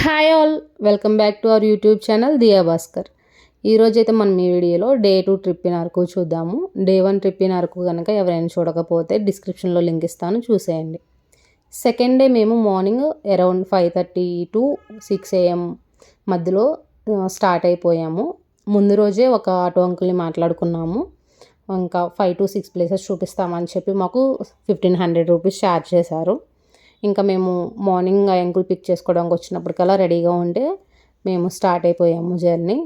Hi all, welcome back to our YouTube channel Diya Bhaskar. ఈరోజైతే మనం ఈ వీడియోలో డే 2 ట్రిప్ ఇన్ అరకు చూద్దాము. డే 1 ట్రిప్ ఇన్ అరకు కనుక ఎవరైనా చూడకపోతే డిస్క్రిప్షన్లో లింక్ ఇస్తాను, చూసేయండి. సెకండ్ డే మేము మార్నింగ్ అరౌండ్ 5:30 to 6 AM మధ్యలో స్టార్ట్ అయిపోయాము. ముందు రోజే ఒక ఆటో అంకుల్ని మాట్లాడుకున్నాము. ఇంకా 5 to 6 ప్లేసెస్ చూపిస్తామని చెప్పి మాకు 1500 రూపీస్ ఛార్జ్ చేశారు. ఇంకా మేము మార్నింగ్ ఆ అంకుల్ పిక్ చేసుకోవడానికి వచ్చినప్పటికల్లా రెడీగా ఉంటే మేము స్టార్ట్ అయిపోయాము జర్నీ.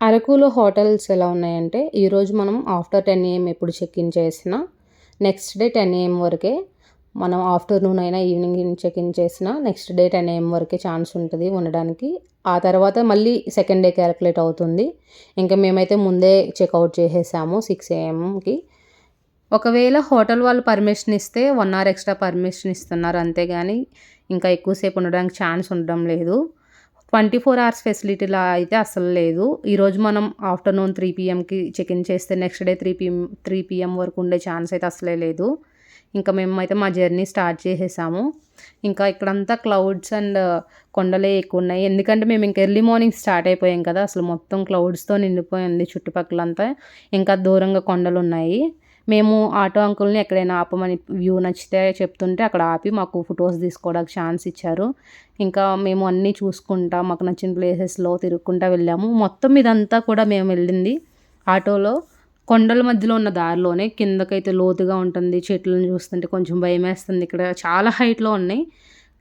అరకులో హోటల్స్ ఎలా ఉన్నాయంటే, ఈరోజు మనం ఆఫ్టర్ 10 AM ఎప్పుడు చెక్ ఇన్ చేసినా నెక్స్ట్ డే 10 AM వరకే, మనం ఆఫ్టర్నూన్ అయినా ఈవినింగ్ చెక్ ఇన్ చేసినా నెక్స్ట్ డే 10 AM వరకే ఛాన్స్ ఉంటుంది ఉండడానికి. ఆ తర్వాత మళ్ళీ సెకండ్ డే క్యాలిక్యులేట్ అవుతుంది. ఇంకా మేమైతే ముందే చెక్అవుట్ చేసేసాము 6 AMకి. ఒకవేళ హోటల్ వాళ్ళు పర్మిషన్ ఇస్తే 1 hour ఎక్స్ట్రా పర్మిషన్ ఇస్తున్నారు, అంతేగాని ఇంకా ఎక్కువసేపు ఉండడానికి ఛాన్స్ ఉండడం లేదు. 24 hours ఫెసిలిటీలా అయితే అస్సలు లేదు. ఈరోజు మనం ఆఫ్టర్నూన్ 3 PMకి చెక్ ఇన్ చేస్తే నెక్స్ట్ డే 3 PM వరకు ఉండే ఛాన్స్ అయితే అసలే లేదు. ఇంకా మేమైతే మా జర్నీ స్టార్ట్ చేసేసాము. ఇంకా ఇక్కడంతా క్లౌడ్స్ అండ్ కొండలే ఎక్కువ ఉన్నాయి, ఎందుకంటే మేము ఇంకా ఎర్లీ మార్నింగ్ స్టార్ట్ అయిపోయాం కదా. అసలు మొత్తం క్లౌడ్స్తో నిండిపోయింది చుట్టుపక్కలంతా. ఇంకా దూరంగా కొండలు ఉన్నాయి. మేము ఆటో అంకుల్ని ఎక్కడైనా ఆపమని, వ్యూ నచ్చితే చెప్తుంటే అక్కడ ఆపి మాకు ఫొటోస్ తీసుకోవడానికి ఛాన్స్ ఇచ్చారు. ఇంకా మేము అన్నీ చూసుకుంటా మాకు నచ్చిన ప్లేసెస్లో తిరుగుకుంటా వెళ్ళాము. మొత్తం ఇదంతా కూడా మేము వెళ్ళింది ఆటోలో కొండల మధ్యలో ఉన్న దారిలోనే. కిందకైతే లోతుగా ఉంటుంది, చెట్లను చూస్తుంటే కొంచెం భయం వేస్తుంది. ఇక్కడ చాలా హైట్లో ఉన్నాయి,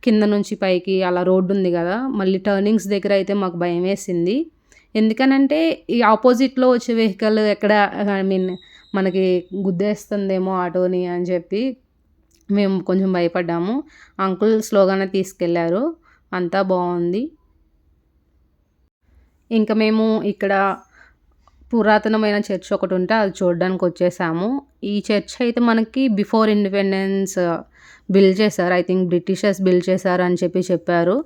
కింద నుంచి పైకి అలా రోడ్డు ఉంది కదా. మళ్ళీ టర్నింగ్స్ దగ్గర అయితే మాకు భయం వేసింది, ఎందుకనంటే ఈ ఆపోజిట్లో వచ్చే వెహికల్ ఎక్కడ మనకి గుద్దేస్తుందేమో ఆటోని అని చెప్పి మేము కొంచెం భయపడ్డాము. అంకుల్ స్లోగానే తీసుకెళ్లారు, అంతా బాగుంది. ఇంకా మేము ఇక్కడ పురాతనమైన చర్చ్ ఒకటి ఉంటే అది చూడడానికి వచ్చేసాము. ఈ చర్చ్ అయితే మనకి బిఫోర్ ఇండిపెండెన్స్ బిల్డ్ చేశారు, ఐ థింక్ బ్రిటిషర్స్ బిల్డ్ చేశారు అని చెప్పారు.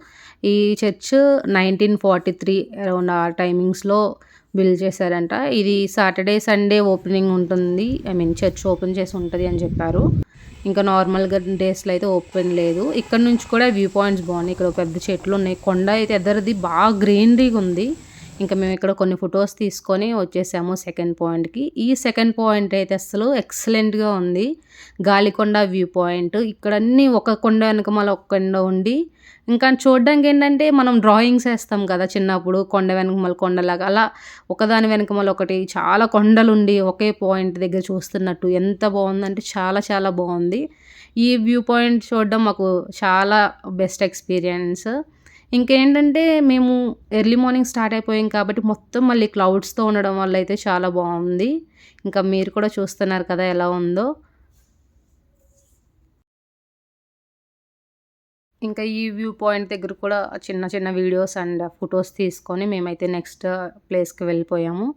ఈ చర్చ్ 1943 అరౌండ్ ఆ టైమింగ్స్లో బిల్డ్ చేశారంట. ఇది సాటర్డే సండే ఓపెనింగ్ ఉంటుంది, చర్చ్ ఓపెన్ చేసి ఉంటుంది అని చెప్పారు. ఇంకా నార్మల్గా డేస్లో అయితే ఓపెన్ లేదు. ఇక్కడ నుంచి కూడా వ్యూ పాయింట్స్ బాగున్నాయి. ఇక్కడ పెద్ద చెట్లు ఉన్నాయి, కొండ అయితే ఎదరిది బాగా గ్రీనరీగా ఉంది. ఇంకా మేము ఇక్కడ కొన్ని ఫొటోస్ తీసుకొని వచ్చేసాము సెకండ్ పాయింట్కి. ఈ సెకండ్ పాయింట్ అయితే అసలు ఎక్సలెంట్గా ఉంది, గాలికొండ వ్యూ పాయింట్. ఇక్కడ అన్నీ ఒక కొండ వెనక మళ్ళీ ఒక కొండ ఉండి, ఇంకా చూడడానికి ఏంటంటే మనం డ్రాయింగ్స్ వేస్తాం కదా చిన్నప్పుడు, కొండ వెనక మళ్ళీ కొండలాగా, అలా ఒకదాని వెనక మళ్ళీ ఒకటి చాలా కొండలు ఉండి ఒకే పాయింట్ దగ్గర చూస్తున్నట్టు ఎంత బాగుందంటే చాలా చాలా బాగుంది. ఈ వ్యూ పాయింట్ చూడడం మాకు చాలా బెస్ట్ ఎక్స్పీరియన్స్. ఇంకేంటంటే మేము ఎర్లీ మార్నింగ్ స్టార్ట్ అయిపోయాం కాబట్టి మొత్తం మళ్ళీ క్లౌడ్స్తో ఉండడం వల్ల అయితే చాలా బాగుంది. ఇంకా మీరు కూడా చూస్తున్నారు కదా ఎలా ఉందో. ఇంకా ఈ వ్యూ పాయింట్ దగ్గర కూడా చిన్న చిన్న వీడియోస్ అండ్ ఫొటోస్ తీసుకొని మేమైతే నెక్స్ట్ ప్లేస్కి వెళ్ళిపోయాము.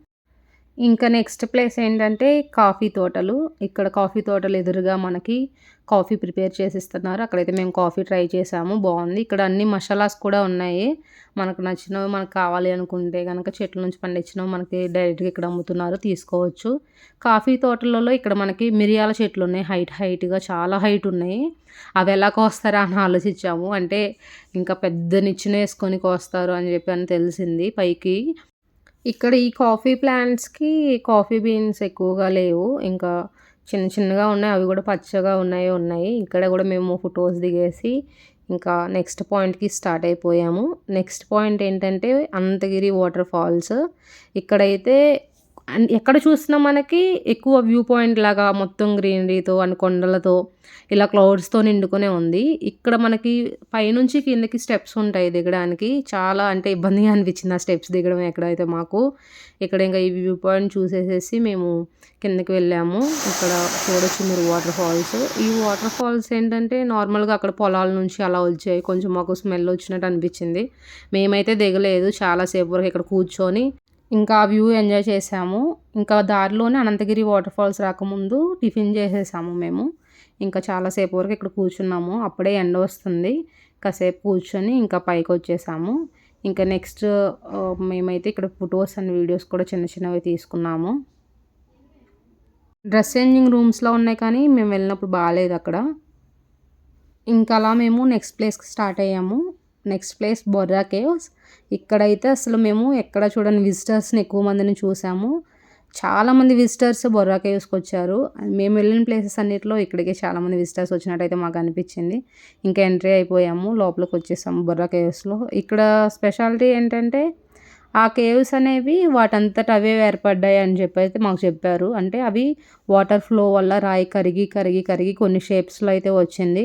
ఇంకా నెక్స్ట్ ప్లేస్ ఏంటంటే కాఫీ తోటలు. ఇక్కడ కాఫీ తోటలు ఎదురుగా మనకి కాఫీ ప్రిపేర్ చేసి ఇస్తున్నారు. అక్కడైతే మేము కాఫీ ట్రై చేసాము, బాగుంది. ఇక్కడ అన్ని మసాలాస్ కూడా ఉన్నాయి, మనకు నచ్చినవి మనకు కావాలి అనుకుంటే కనుక చెట్ల నుంచి పండించినవి మనకి డైరెక్ట్గా ఇక్కడ అమ్ముతున్నారు, తీసుకోవచ్చు. కాఫీ తోటలలో ఇక్కడ మనకి మిరియాల చెట్లు ఉన్నాయి, హైట్గా చాలా హైట్ ఉన్నాయి. అవి ఎలా కోస్తారా అని ఆలోచించాము, అంటే ఇంకా పెద్ద నిచ్చెన వేసుకొని కోస్తారు అని తెలిసింది పైకి. ఇక్కడ ఈ కాఫీ ప్లాంట్స్కి కాఫీ బీన్స్ ఎక్కువగా లేవు, ఇంకా చిన్న చిన్నగా ఉన్నాయి, అవి కూడా పచ్చగా ఉన్నాయి. ఇక్కడ కూడా మేము ఫొటోస్ దిగేసి ఇంకా నెక్స్ట్ పాయింట్కి స్టార్ట్ అయిపోయాము. నెక్స్ట్ పాయింట్ ఏంటంటే అనంతగిరి వాటర్ ఫాల్స్. ఇక్కడైతే ఎక్కడ చూసినా మనకి ఎక్కువ వ్యూ పాయింట్ లాగా మొత్తం గ్రీనరీతో అండ్ కొండలతో ఇలా క్లౌడ్స్తో నిండుకునే ఉంది. ఇక్కడ మనకి పైనుంచి కిందకి స్టెప్స్ ఉంటాయి దిగడానికి, చాలా అంటే ఇబ్బందిగా అనిపించింది ఆ స్టెప్స్ దిగడం ఎక్కడైతే మాకు. ఇక్కడ ఇంకా ఈ వ్యూ పాయింట్ చూసేసేసి మేము కిందకి వెళ్ళాము. ఇక్కడ చూడొచ్చు మీరు వాటర్ ఫాల్స్. ఈ వాటర్ ఫాల్స్ ఏంటంటే నార్మల్గా అక్కడ పొలాల నుంచి అలా వచ్చాయి, కొంచెం మాకు స్మెల్ వచ్చినట్టు అనిపించింది. మేమైతే దిగలేదు, చాలాసేపు వరకు ఇక్కడ కూర్చొని ఇంకా ఆ వ్యూ ఎంజాయ్ చేసాము. ఇంకా దారిలోనే అనంతగిరి వాటర్ ఫాల్స్ రాకముందు టిఫిన్ చేసేసాము మేము. ఇంకా చాలాసేపు వరకు ఇక్కడ కూర్చున్నాము, అప్పుడే ఎండ వస్తుంది. కాసేపు కూర్చొని ఇంకా పైకి వచ్చేసాము. ఇంకా నెక్స్ట్ మేమైతే ఇక్కడ ఫొటోస్ అండ్ వీడియోస్ కూడా చిన్న చిన్నవి తీసుకున్నాము. డ్రెస్ చేంజింగ్ రూమ్స్లో ఉన్నాయి, కానీ మేము వెళ్ళినప్పుడు బాగాలేదు అక్కడ. ఇంకా అలా మేము నెక్స్ట్ ప్లేస్కి స్టార్ట్ అయ్యాము. Next place Borra caves. ఇక్కడైతే అసలు మేము ఎక్కడ చూడని విజిటర్స్ని ఎక్కువ మందిని చూసాము. చాలామంది విజిటర్స్ బొర్రా కేవ్స్కి వచ్చారు. మేము వెళ్ళిన ప్లేసెస్ అన్నిటిలో ఇక్కడికి చాలామంది విజిటర్స్ వచ్చినట్టయితే మాకు అనిపించింది. ఇంకా ఎంట్రీ అయిపోయాము, లోపలికి వచ్చేసాము బొర్రా కేవ్స్లో. ఇక్కడ స్పెషాలిటీ ఏంటంటే ఆ కేవ్స్ అనేవి వాటంతట అవే ఏర్పడ్డాయి అని చెప్పి అయితే మాకు చెప్పారు. అంటే అవి వాటర్ ఫ్లో వల్ల రాయి కరిగి కరిగి కరిగి కొన్ని షేప్స్లో అయితే వచ్చింది.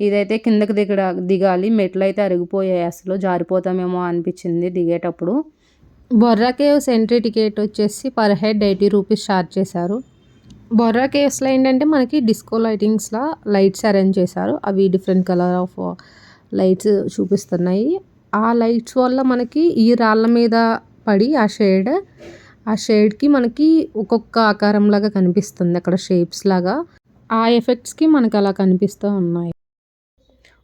ఇదైతే కిందకి దిగాలి, మెట్లు అయితే అరిగిపోయాయి, అసలు జారిపోతామేమో అనిపించింది దిగేటప్పుడు. బొర్రా కేవ్స్ ఎంట్రీ టికెట్ వచ్చేసి పర్ హెడ్ 80 రూపీస్ ఛార్జ్ చేశారు. బొర్రా కేవ్స్లో ఏంటంటే మనకి డిస్కో లైటింగ్స్లా లైట్స్ అరేంజ్ చేశారు. అవి డిఫరెంట్ కలర్ ఆఫ్ లైట్స్ చూపిస్తున్నాయి. ఆ లైట్స్ వల్ల మనకి ఈ రాళ్ళ మీద పడి ఆ షేడ్కి మనకి ఒక్కొక్క ఆకారంలాగా కనిపిస్తుంది, అక్కడ షేప్స్ లాగా. ఆ ఎఫెక్ట్స్కి మనకు అలా కనిపిస్తూ ఉన్నాయి.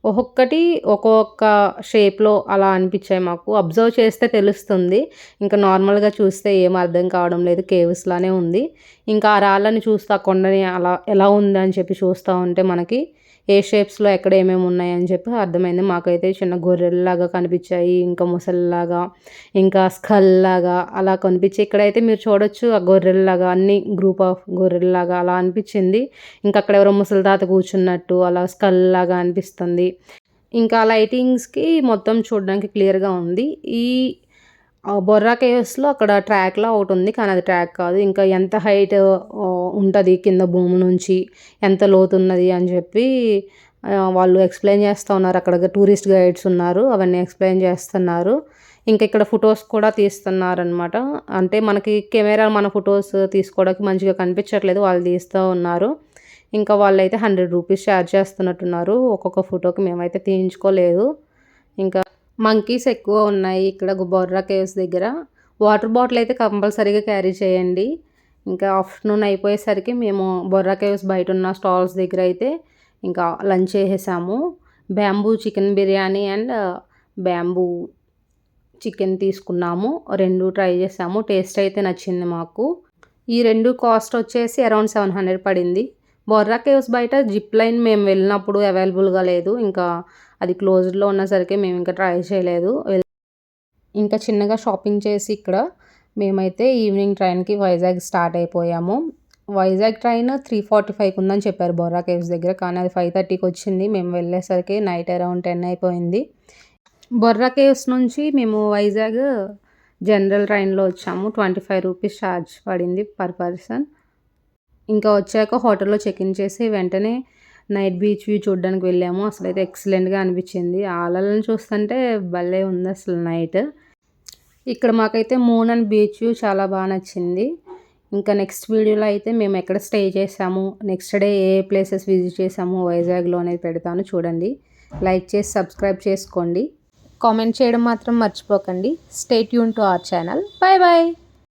ఒక్కొక్కటి ఒక్కొక్క షేప్లో అలా అనిపించాయి మాకు. అబ్జర్వ్ చేస్తే తెలుస్తుంది, ఇంకా నార్మల్గా చూస్తే ఏం అర్థం కావడం లేదు, కేవ్స్లానే ఉంది. ఇంకా ఆ రాళ్ళని చూస్తూ ఆ కొండని అలా ఎలా ఉందని చెప్పి చూస్తూ ఉంటే మనకి ఏ షేప్స్లో ఎక్కడ ఏమేమి ఉన్నాయని చెప్పి అర్థమైంది. మాకైతే చిన్న గొర్రెల్లాగా కనిపించాయి, ఇంకా ముసలిలాగా, ఇంకా స్కల్ లాగా అలా కనిపించాయి. ఇక్కడైతే మీరు చూడొచ్చు ఆ గొర్రెల్లాగా అన్ని గ్రూప్ ఆఫ్ గొర్రెల్లాగా అలా అనిపించింది. ఇంకా అక్కడ ఎవరో ముసలి తాత కూర్చున్నట్టు అలా స్కల్ లాగా అనిపిస్తుంది. ఇంకా లైటింగ్స్కి మొత్తం చూడడానికి క్లియర్గా ఉంది. ఈ బొర్రా కేవ్స్లో అక్కడ ట్రాక్లా ఒకటి ఉంది, కానీ అది ట్రాక్ కాదు. ఇంకా ఎంత హైట్ ఉంటుంది కింద భూమి నుంచి, ఎంత లోతు ఉన్నది అని చెప్పి వాళ్ళు ఎక్స్ప్లెయిన్ చేస్తూ ఉన్నారు. అక్కడ టూరిస్ట్ గైడ్స్ ఉన్నారు, అవన్నీ ఎక్స్ప్లెయిన్ చేస్తున్నారు. ఇంకా ఇక్కడ ఫొటోస్ కూడా తీస్తున్నారనమాట. అంటే మనకి కెమెరా మన ఫొటోస్ తీసుకోవడానికి మంచిగా కనిపించట్లేదు, వాళ్ళు తీస్తూ ఉన్నారు. ఇంకా వాళ్ళైతే 100 రూపీస్ ఛార్జ్ చేస్తున్నట్టున్నారు ఒక్కొక్క ఫోటోకి. మేమైతే తీయించుకోలేదు. ఇంకా మంకీస్ ఎక్కువ ఉన్నాయి ఇక్కడ బొర్రా కేవ్స్ దగ్గర. వాటర్ బాటిల్ అయితే కంపల్సరీగా క్యారీ చేయండి. ఇంకా ఆఫ్టర్నూన్ అయిపోయేసరికి మేము బొర్రా కేవ్స్ బయట ఉన్న స్టాల్స్ దగ్గర అయితే ఇంకా లంచ్ చేసేసాము. Bamboo chicken biryani and bamboo chicken తీసుకున్నాము. 2 ట్రై చేసాము, టేస్ట్ అయితే నచ్చింది మాకు. ఈ 2 కాస్ట్ వచ్చేసి అరౌండ్ 700 పడింది. బొర్రా కేవ్స్ బయట జిప్ లైన్ మేము వెళ్ళినప్పుడు అవైలబుల్గా లేదు, ఇంకా అది క్లోజ్డ్లో ఉన్నసరికి మేము ఇంకా ట్రై చేయలేదు. ఇంకా చిన్నగా షాపింగ్ చేసి ఇక్కడ మేమైతే ఈవినింగ్ ట్రైన్కి వైజాగ్ స్టార్ట్ అయిపోయాము. వైజాగ్ ట్రైన్ 3:45 ఉందని చెప్పారు బొర్రా కేవ్స్ దగ్గర, కానీ అది 5:30కి వచ్చింది. మేము వెళ్ళేసరికి నైట్ అరౌండ్ 10 అయిపోయింది. బొర్రా కేవ్స్ నుంచి మేము వైజాగ్ జనరల్ ట్రైన్లో వచ్చాము. 25 రూపీస్ ఛార్జ్ పడింది పర్ పర్సన్. ఇంకా వచ్చాక హోటల్లో చెక్ఇన్ చేసి వెంటనే నైట్ బీచ్ వ్యూ చూడడానికి వెళ్ళాము. అసలైతే ఎక్సలెంట్గా అనిపించింది. ఆ అలలను చూస్తుంటే భలే ఉంది అసలు నైట్. ఇక్కడ మాకైతే మూన్ అండ్ బీచ్ వ్యూ చాలా బాగా నచ్చింది. ఇంకా నెక్స్ట్ వీడియోలో అయితే మేము ఎక్కడ స్టే చేసాము, నెక్స్ట్ డే ఏ ప్లేసెస్ విజిట్ చేసాము వైజాగ్లో అనేది పెడతాను, చూడండి. లైక్ చేసి సబ్స్క్రైబ్ చేసుకోండి, కామెంట్ చేయడం మాత్రం మర్చిపోకండి. Stay tune to our channel. Bye bye.